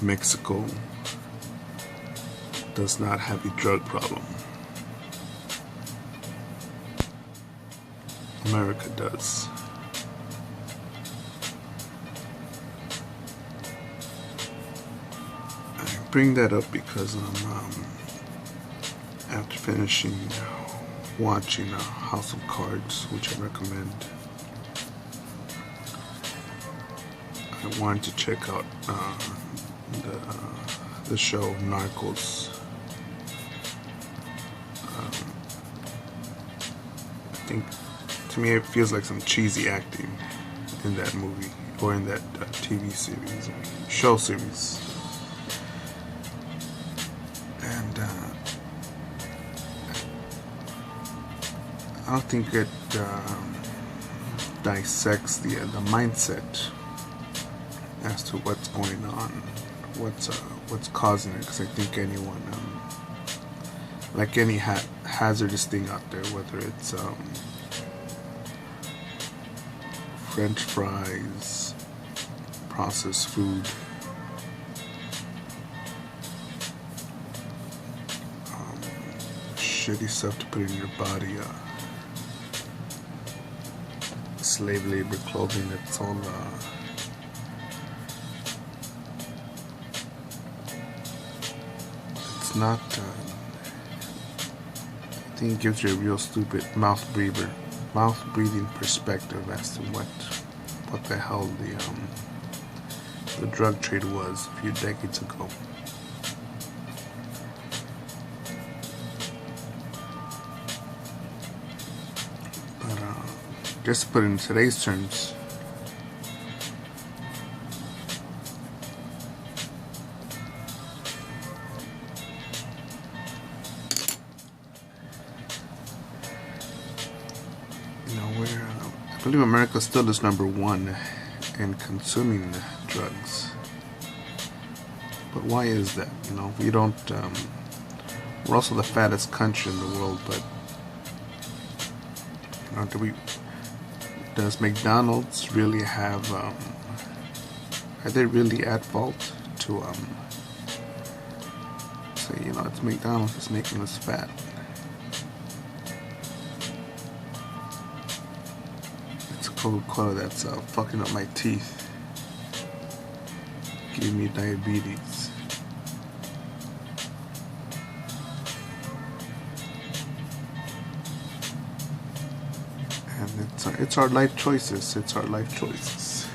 Mexico does not have a drug problem. America does. I bring that up because after finishing watching House of Cards, which I recommend, I wanted to check out the show Narcos. I think, to me, it feels like some cheesy acting in that movie, or in that TV series, or show series. And I don't think it dissects the mindset as to what's going on, what's causing it. Because I think anyone, like any hazardous thing out there, whether it's French fries, processed food, shitty stuff to put in your body, slave labor clothing, it's all it's not I think it gives you a real stupid mouth breathing perspective as to what the hell the drug trade was a few decades ago. But just to put it in today's terms, I believe America still is number one in consuming drugs. But why is that? We don't. We're also the fattest country in the world, but does McDonald's really have? Are they really at fault to say it's McDonald's that's making us fat? Coca-Cola that's fucking up my teeth, giving me diabetes. And it's our life choices. It's our life choices.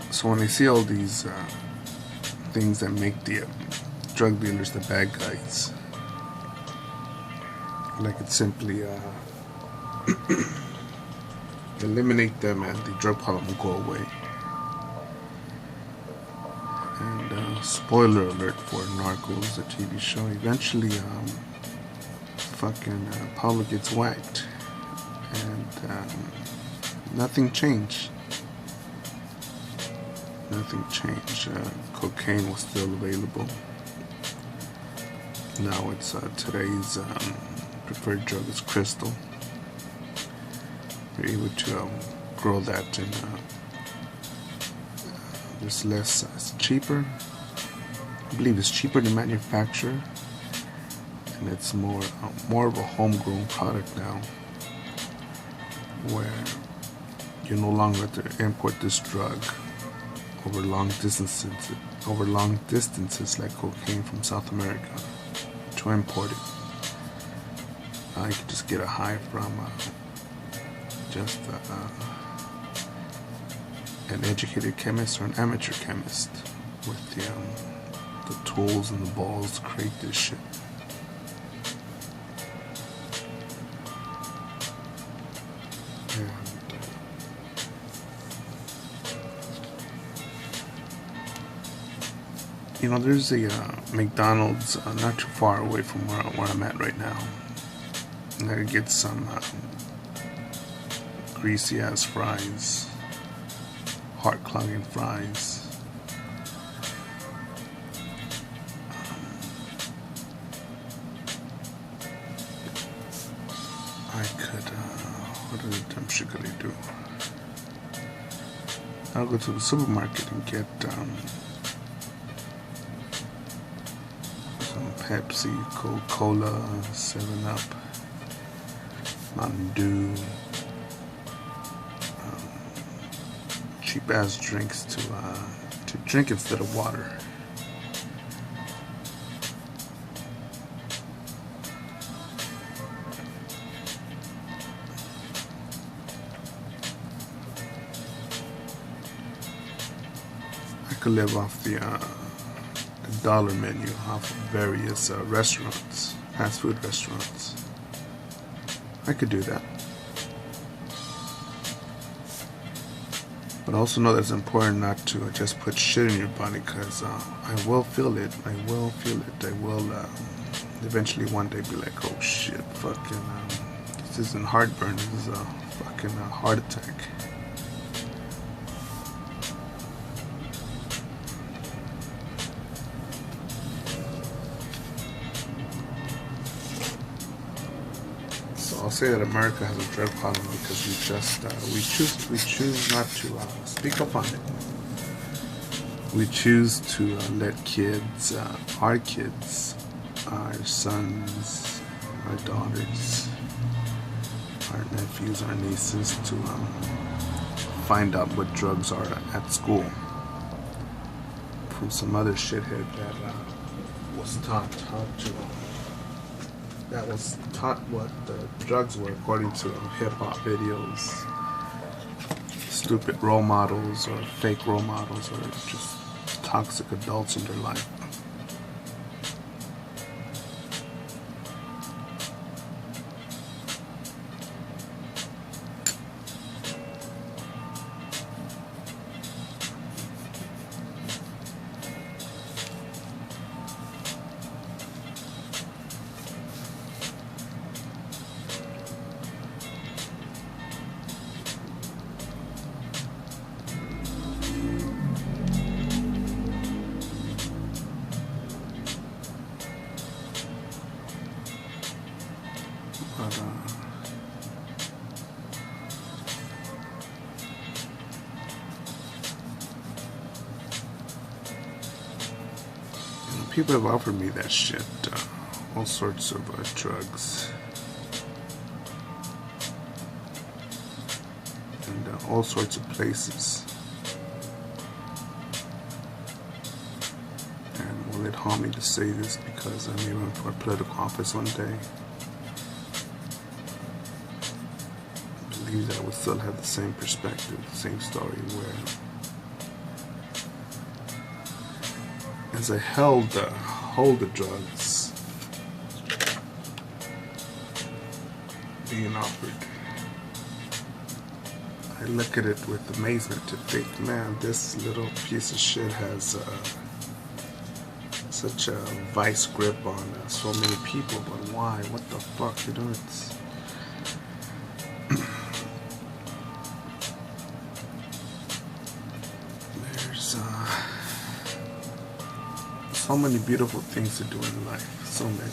So when I see all these things that make the drug dealers the bad guys, I could simply eliminate them and the drug problem will go away. And spoiler alert for Narcos, the TV show, eventually Pablo gets whacked, and nothing changed. Nothing changed. Cocaine was still available. Now it's today's preferred drug is crystal. You're able to grow that in there's less, it's cheaper. I believe it's cheaper to manufacture, and it's more of a homegrown product now, where you no longer have to import this drug over long distances like cocaine from South America to import it. You can just get a high from just an educated chemist or an amateur chemist with the tools and the balls to create this shit. And there's a McDonald's not too far away from where I'm at right now. And I could get some greasy ass fries, heart clogging fries. I could, what other dumb shit could I do? I'll go to the supermarket and get some Pepsi, Coca-Cola, 7-Up, Mountain Dew, cheap ass drinks to drink instead of water. I could live off the dollar menu off of various restaurants, fast food restaurants. I could do that. But also know that it's important not to just put shit in your body, because I will feel it. I will eventually one day be like, oh shit, fucking, this isn't heartburn, this is a fucking heart attack. I'll say that America has a drug problem because we choose not to speak up on it. We choose to let kids, our sons, our daughters, our nephews, our nieces, to find out what drugs are at school from some other shithead that was taught what the drugs were according to hip-hop videos, stupid role models or fake role models, or just toxic adults in their life. People have offered me that shit, all sorts of drugs, and all sorts of places. And will it harm me to say this because I may run for a political office one day? I believe that I would still have the same perspective, the same story, where as I hold the drugs being offered, I look at it with amazement to think, man, this little piece of shit has such a vice grip on so many people. But why? What the fuck? You know, it's so many beautiful things to do in life, so many.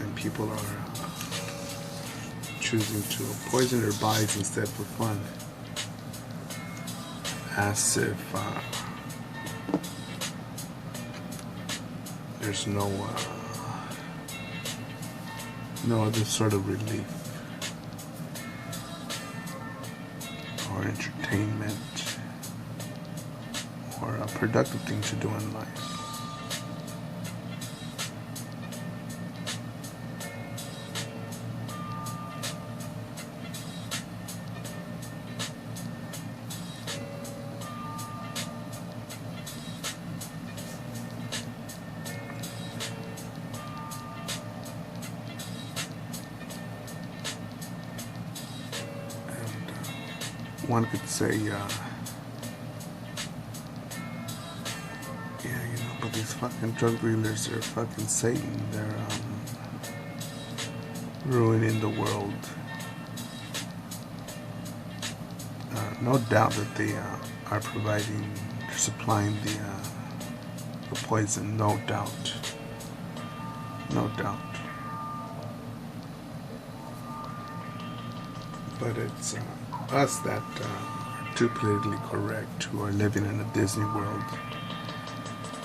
And people are choosing to poison their bodies instead for fun, as if there's no other sort of relief or entertainment or a productive thing to do in life. One could say, yeah, but these fucking drug dealers are fucking Satan. They're ruining the world. No doubt that they are providing, they're supplying the poison. No doubt. No doubt. But it's us that are too politically correct, who are living in a Disney world,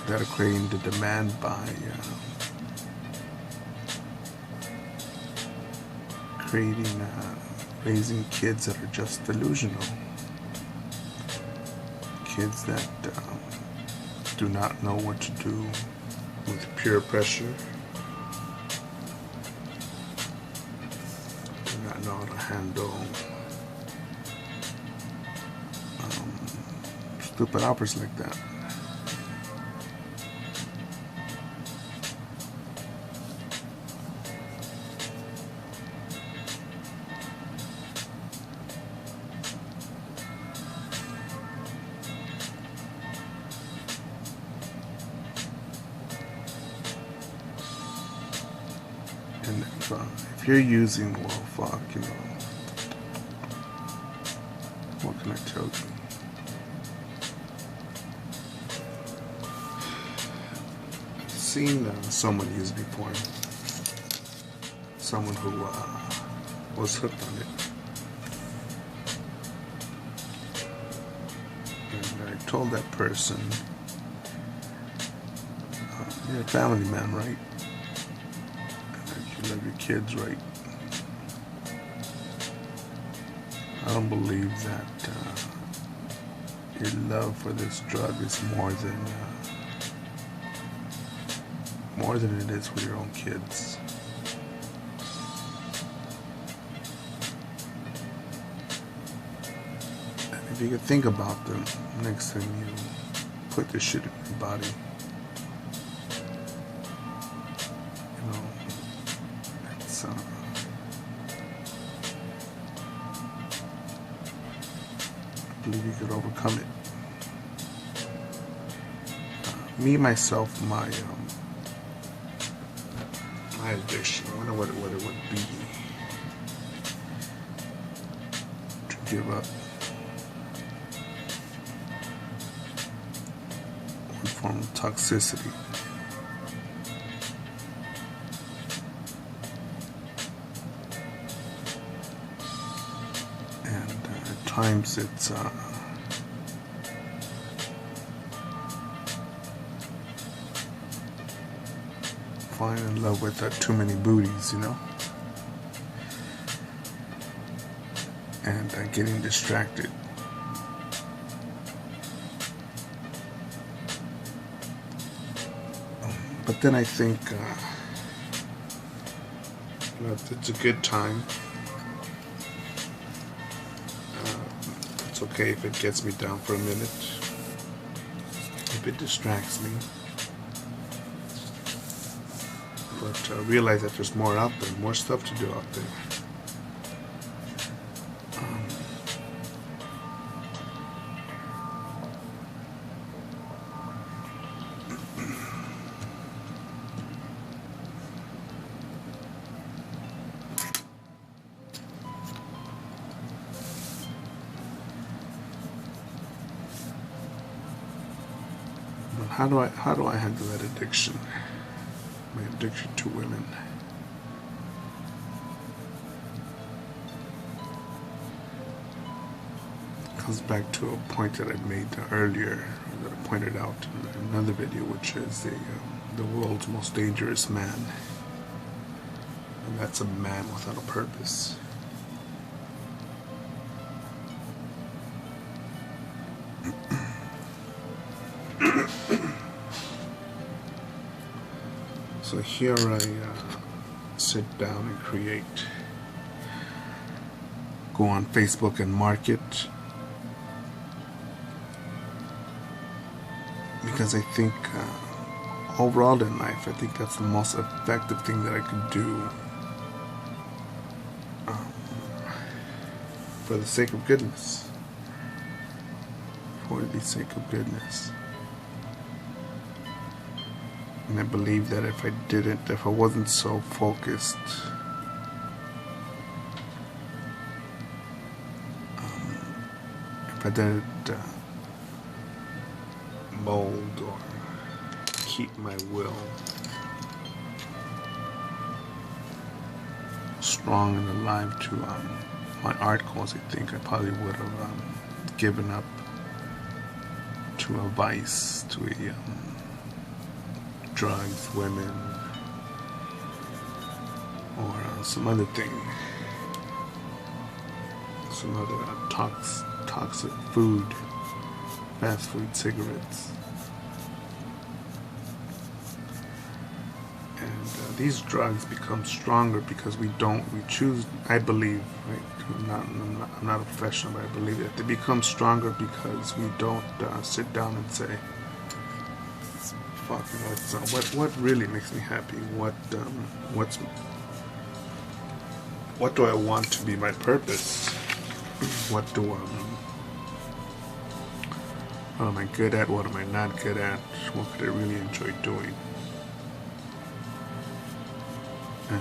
that are creating the demand by raising kids that are just delusional. Kids that do not know what to do with peer pressure, do not know how to handle stupid offers like that. And if you're using, well, fuck, you know, what can I tell you? I've seen someone use it before. Someone who was hooked on it. And I told that person, you're a family man, right? You love your kids, right? I don't believe that your love for this drug is more than it is for your own kids. And if you could think about the next time you put this shit in your body, I believe you could overcome it. Me, myself, my addiction, I wonder what it would be to give up one form of toxicity. Times it's falling in love with too many booties, you know, and getting distracted. But then I think it's a good time. It's okay if it gets me down for a minute, if it distracts me, but realize that there's more out there, more stuff to do out there. How do I handle that addiction? My addiction to women. It comes back to a point that I made earlier, that I pointed out in another video, which is the world's most dangerous man, and that's a man without a purpose. So here I sit down and create, go on Facebook and market, because I think overall in life, I think that's the most effective thing that I could do for the sake of goodness. For the sake of goodness. And I believe that if I wasn't so focused, if I didn't mold or keep my will strong and alive to my art goals, I think I probably would have given up to a vice, to a drugs, women, or some other thing, some other toxic food, fast food, cigarettes. And these drugs become stronger because we choose, I believe, right? I'm not a professional, but I believe that they become stronger because we don't sit down and say, fuck, what really makes me happy? What do I want to be my purpose? What am I good at? What am I not good at? What could I really enjoy doing? And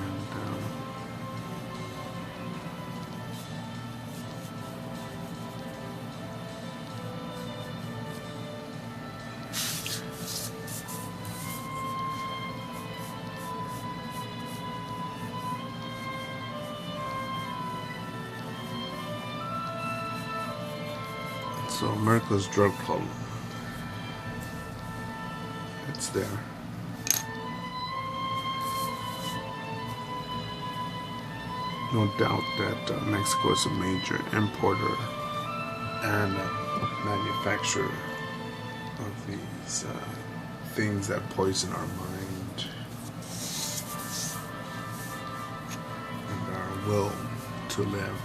so America's drug problem, it's there. No doubt that Mexico is a major importer and manufacturer of these things that poison our mind and our will to live.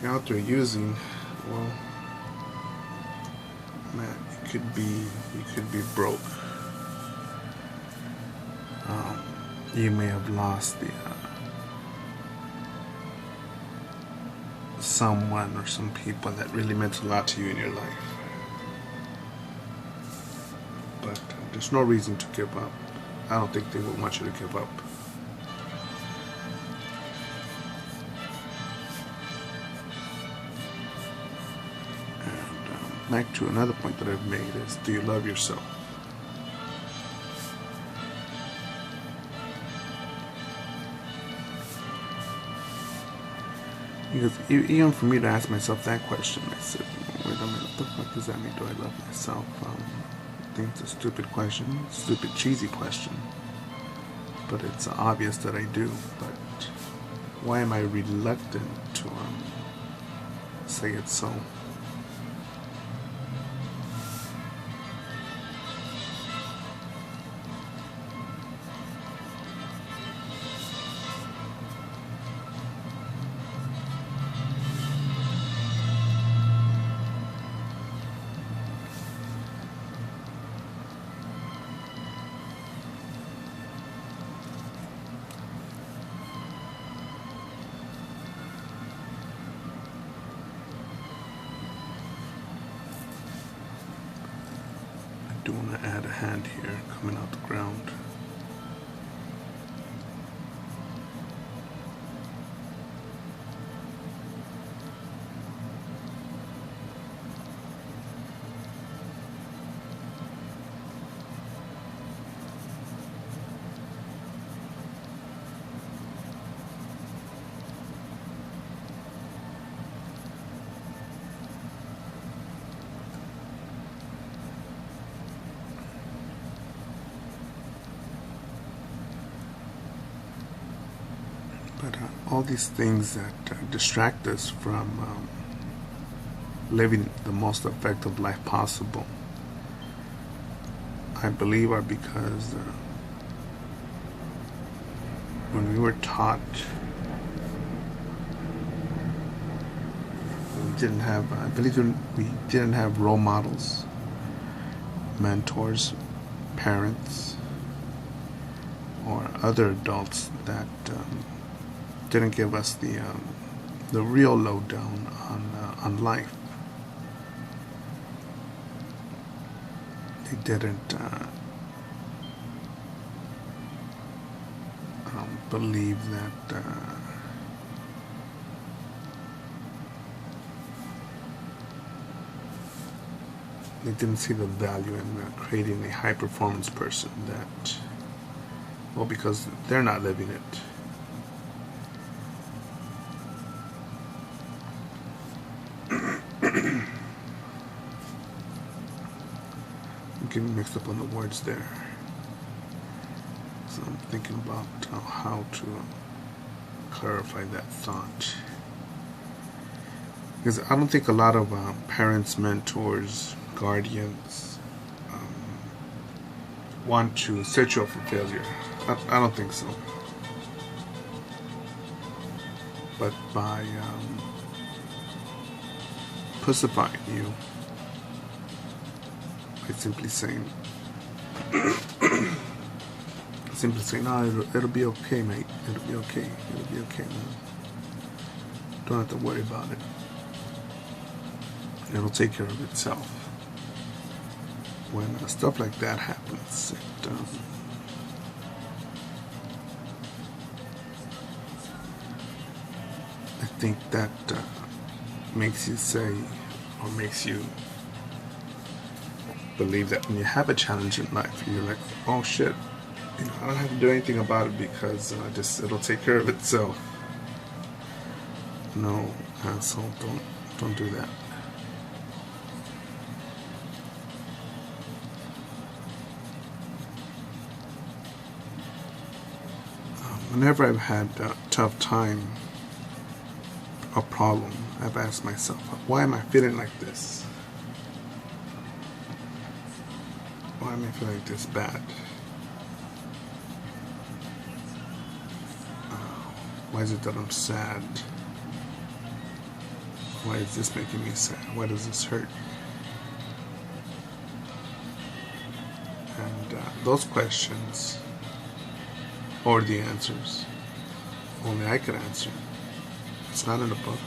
Out there using, well, man, you could be broke. You may have lost the someone or some people that really meant a lot to you in your life. But there's no reason to give up. I don't think they would want you to give up. Back to another point that I've made is, do you love yourself? Because even for me to ask myself that question, I said, wait a minute, what the fuck does that mean? Do I love myself? I think it's a stupid question, stupid, cheesy question. But it's obvious that I do. But why am I reluctant to say it so? I do want to add a hand here coming out the ground. But all these things that distract us from living the most effective life possible, I believe are because when we were taught, we didn't have, I believe we didn't have role models, mentors, parents, or other adults that didn't give us the the real lowdown on life. They didn't believe that they didn't see the value in creating a high performance person that, well, because they're not living it. I'm getting mixed up on the words there. So I'm thinking about how to clarify that thought. Because I don't think a lot of parents, mentors, guardians want to set you up for failure. I don't think so. But by pacifying you, by simply saying, "No, it'll be okay, mate. It'll be okay. It'll be okay, man. Don't have to worry about it. It'll take care of itself." When stuff like that happens, I think that makes you say, or makes you believe that when you have a challenge in life, you're like, "Oh shit, I don't have to do anything about it because it'll take care of itself." No, asshole, don't do that. Whenever I've had a tough time, a problem, I've asked myself, why am I feeling like this? Why am I feeling like this bad? Why is it that I'm sad? Why is this making me sad? Why does this hurt? And those questions, or the answers, only I can answer. It's not in a book.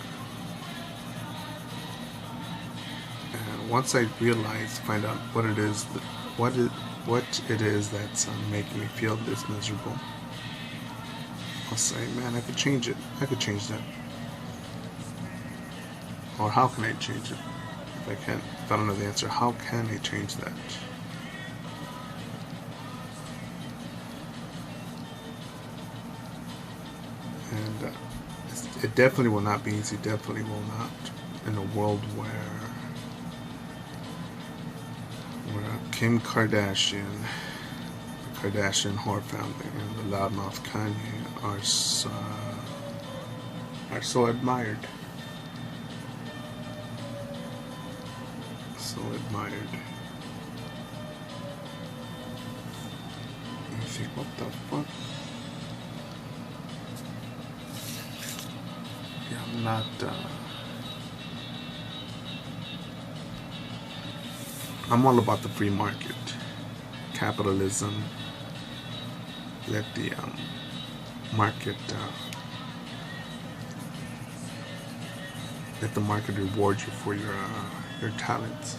And once I find out what it is that's making me feel this miserable, I'll say, man, I could change it. I could change that. Or how can I change it? If I don't know the answer, how can I change that? And it definitely will not be easy. Definitely will not. In a world where Kim Kardashian, the Kardashian whore family, and the loudmouth Kanye are so admired. So admired. You think, what the fuck? Yeah, I'm not. I'm all about the free market, capitalism. Let the market. Let the market reward you for your talents.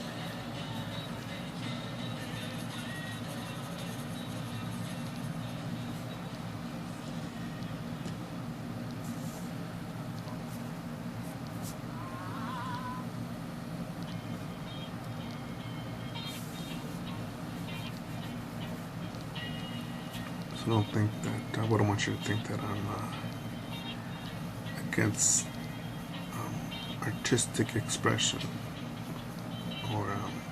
So don't think that, I wouldn't want you to think that I'm against artistic expression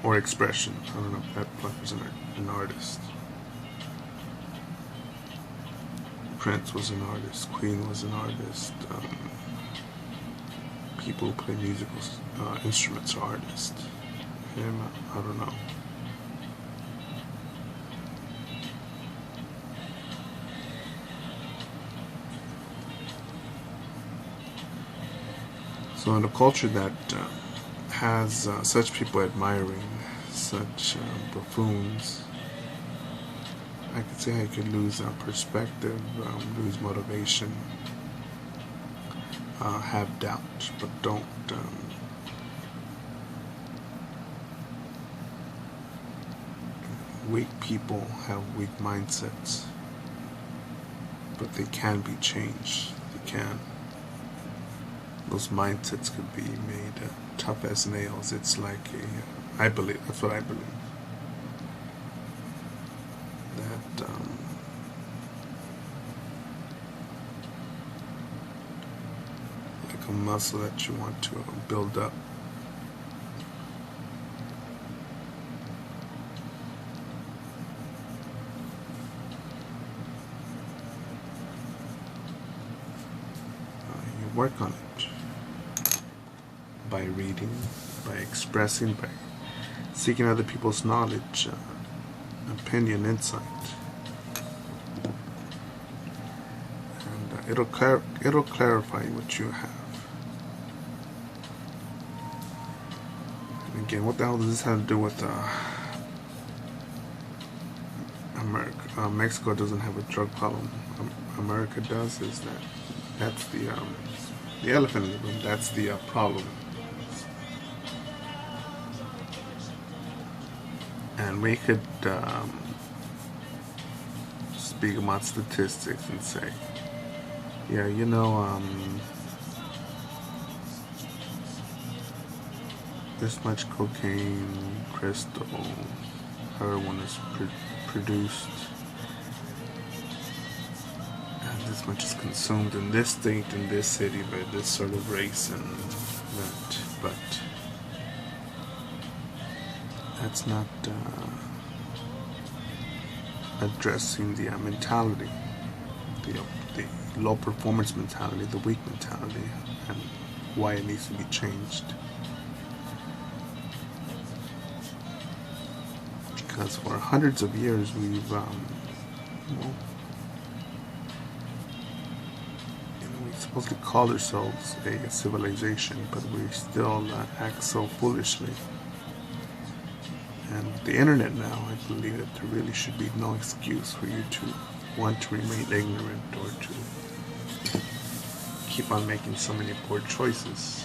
or expression. I don't know if that was an artist. Prince was an artist. Queen was an artist. People who play musical instruments are artists. Him, I don't know. So in a culture that has such people admiring, such buffoons, I could say I could lose perspective, lose motivation. have doubt, but don't weak people have weak mindsets, but they can be changed. They can. Those mindsets could be made tough as nails. It's like I believe, that's what I believe, that like a muscle that you want to build up. You work on it by reading, by expressing, by seeking other people's knowledge, opinion, insight, and it'll clarify what you have. And again, what the hell does this have to do with America? Mexico doesn't have a drug problem. America does. Is that's the elephant in the room. That's the problem. And we could speak about statistics and say, yeah, you know, this much cocaine, crystal, heroin is produced, and this much is consumed in this state, in this city, by this sort of race and that, but that's not addressing the mentality, the low performance mentality, the weak mentality, and why it needs to be changed. Because for hundreds of years we've, we supposedly call ourselves a civilization, but we still act so foolishly. And with the internet now, I believe that there really should be no excuse for you to want to remain ignorant or to keep on making so many poor choices.